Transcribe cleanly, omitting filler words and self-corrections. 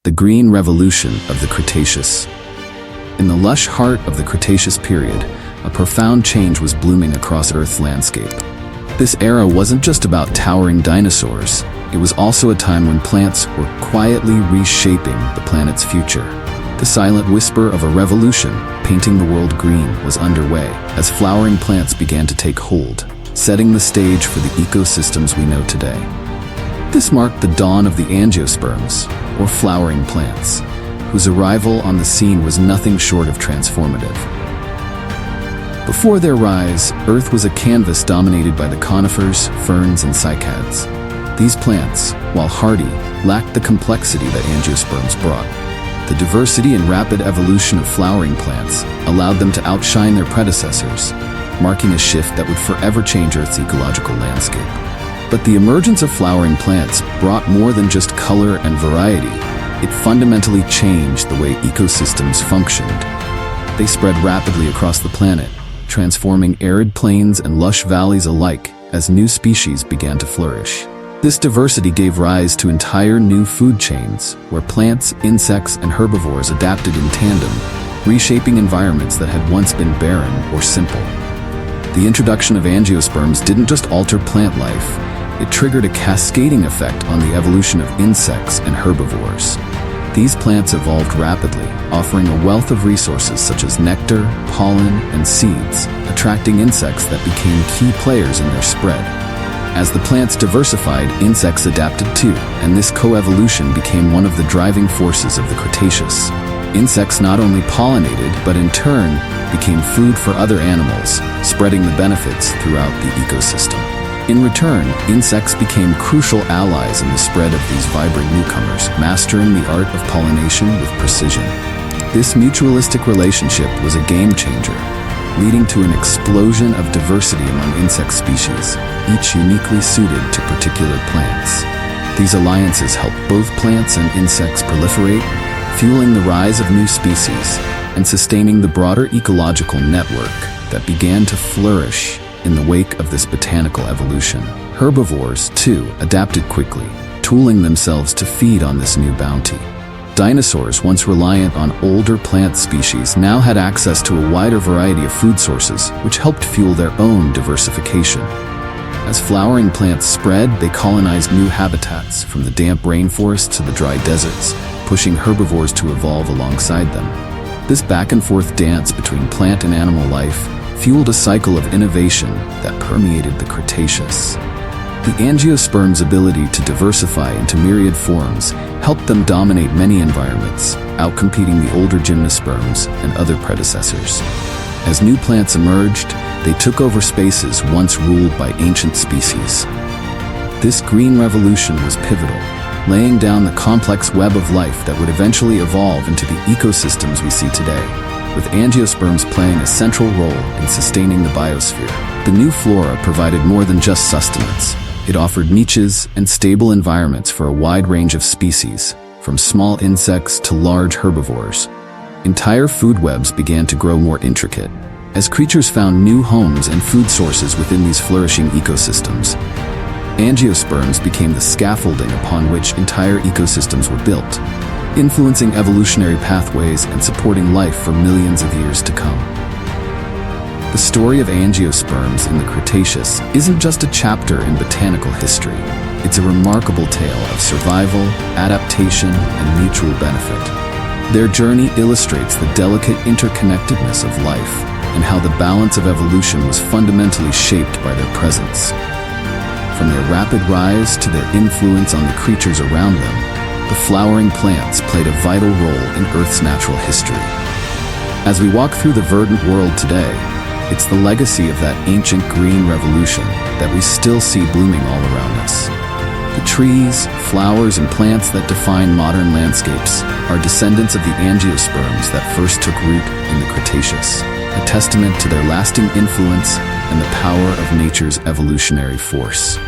the green revolution of the Cretaceous. In the lush heart of the Cretaceous period, a profound change was blooming across Earth's landscape. This era wasn't just about towering dinosaurs, it was also a time when plants were quietly reshaping the planet's future. The silent whisper of a revolution, painting the world green, was underway as flowering plants began to take hold, setting the stage for the ecosystems we know today. This marked the dawn of the angiosperms, or flowering plants, whose arrival on the scene was nothing short of transformative. Before their rise, Earth was a canvas dominated by the conifers, ferns, and cycads. These plants, while hardy, lacked the complexity that angiosperms brought. The diversity and rapid evolution of flowering plants allowed them to outshine their predecessors, marking a shift that would forever change Earth's ecological landscape. But the emergence of flowering plants brought more than just color and variety. It fundamentally changed the way ecosystems functioned. They spread rapidly across the planet, transforming arid plains and lush valleys alike as new species began to flourish. This diversity gave rise to entire new food chains, where plants, insects, and herbivores adapted in tandem, reshaping environments that had once been barren or simple. The introduction of angiosperms didn't just alter plant life, it triggered a cascading effect on the evolution of insects and herbivores. These plants evolved rapidly, offering a wealth of resources such as nectar, pollen, and seeds, attracting insects that became key players in their spread. As the plants diversified, insects adapted too, and this coevolution became one of the driving forces of the Cretaceous. Insects not only pollinated, but in turn became food for other animals, spreading the benefits throughout the ecosystem. In return, insects became crucial allies in the spread of these vibrant newcomers, mastering the art of pollination with precision. This mutualistic relationship was a game changer, leading to an explosion of diversity among insect species, each uniquely suited to particular plants. These alliances helped both plants and insects proliferate, fueling the rise of new species and sustaining the broader ecological network that began to flourish in the wake of this botanical evolution. Herbivores, too, adapted quickly, tooling themselves to feed on this new bounty. Dinosaurs, once reliant on older plant species, now had access to a wider variety of food sources, which helped fuel their own diversification. As flowering plants spread, they colonized new habitats, from the damp rainforests to the dry deserts, pushing herbivores to evolve alongside them. This back-and-forth dance between plant and animal life fueled a cycle of innovation that permeated the Cretaceous. The angiosperms' ability to diversify into myriad forms helped them dominate many environments, outcompeting the older gymnosperms and other predecessors. As new plants emerged, they took over spaces once ruled by ancient species. This green revolution was pivotal, laying down the complex web of life that would eventually evolve into the ecosystems we see today, with angiosperms playing a central role in sustaining the biosphere. The new flora provided more than just sustenance. It offered niches and stable environments for a wide range of species, from small insects to large herbivores. Entire food webs began to grow more intricate, as creatures found new homes and food sources within these flourishing ecosystems. Angiosperms became the scaffolding upon which entire ecosystems were built, influencing evolutionary pathways and supporting life for millions of years to come. The story of angiosperms in the Cretaceous isn't just a chapter in botanical history. It's a remarkable tale of survival, adaptation, and mutual benefit. Their journey illustrates the delicate interconnectedness of life and how the balance of evolution was fundamentally shaped by their presence. From their rapid rise to their influence on the creatures around them, the flowering plants played a vital role in Earth's natural history. As we walk through the verdant world today, it's the legacy of that ancient green revolution that we still see blooming all around us. The trees, flowers, and plants that define modern landscapes are descendants of the angiosperms that first took root in the Cretaceous, a testament to their lasting influence and the power of nature's evolutionary force.